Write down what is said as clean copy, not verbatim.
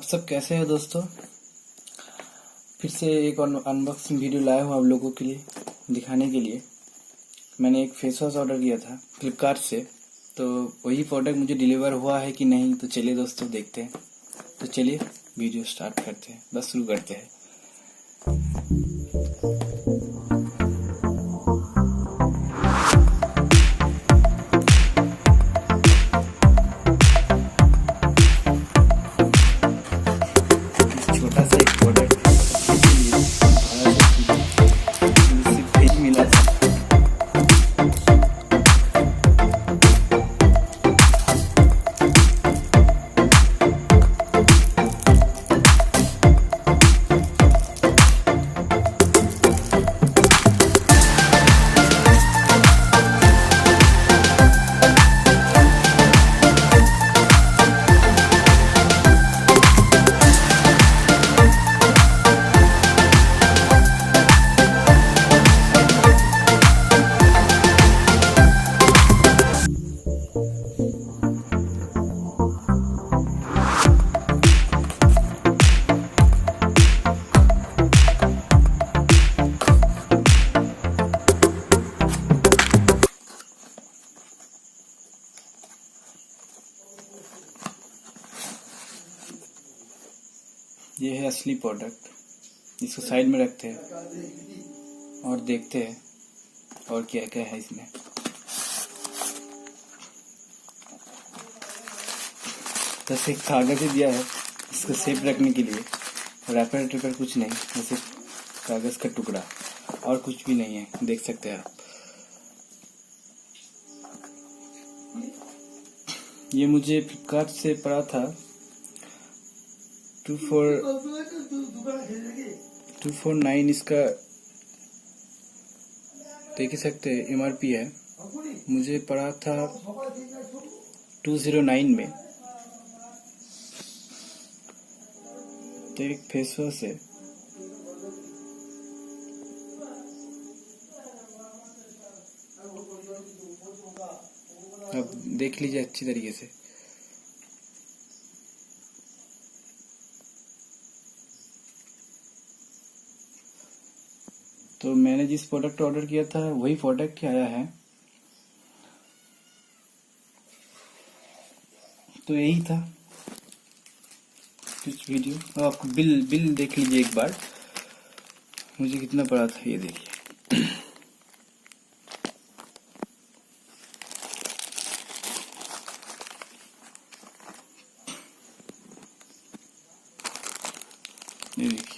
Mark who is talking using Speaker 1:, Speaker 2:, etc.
Speaker 1: सब कैसे हो दोस्तों। फिर से एक अनबॉक्सिंग वीडियो लाया हूँ आप लोगों के लिए दिखाने के लिए। मैंने एक फेस वॉश ऑर्डर किया था फ्लिपकार्ट से, तो वही प्रोडक्ट मुझे डिलीवर हुआ है कि नहीं, तो चलिए दोस्तों देखते हैं। तो चलिए वीडियो स्टार्ट करते हैं, बस शुरू करते हैं। छोटा सा एक प्रोडक्ट मिला था। ये है असली प्रोडक्ट। इसको साइड में रखते हैं और देखते हैं और क्या क्या है इसमें। बस एक कागज ही दिया है इसको सेफ रखने के लिए, रैपर ट्रिपर कुछ नहीं, बस एक कागज का टुकड़ा और कुछ भी नहीं है, देख सकते हैं आप। ये मुझे फ्लिपकार्ट से पड़ा था 249 इसका देख ही सकते हैं, MRP है। मुझे पड़ा था 209 में। तो एक फेस वॉश है, अब देख लीजिए अच्छी तरीके से। तो मैंने जिस प्रोडक्ट ऑर्डर किया था वही प्रोडक्ट ही आया है। तो यही था कुछ वीडियो। आपको बिल देख लीजिए एक बार, मुझे कितना पड़ा था ये देखिए। ये देखिए।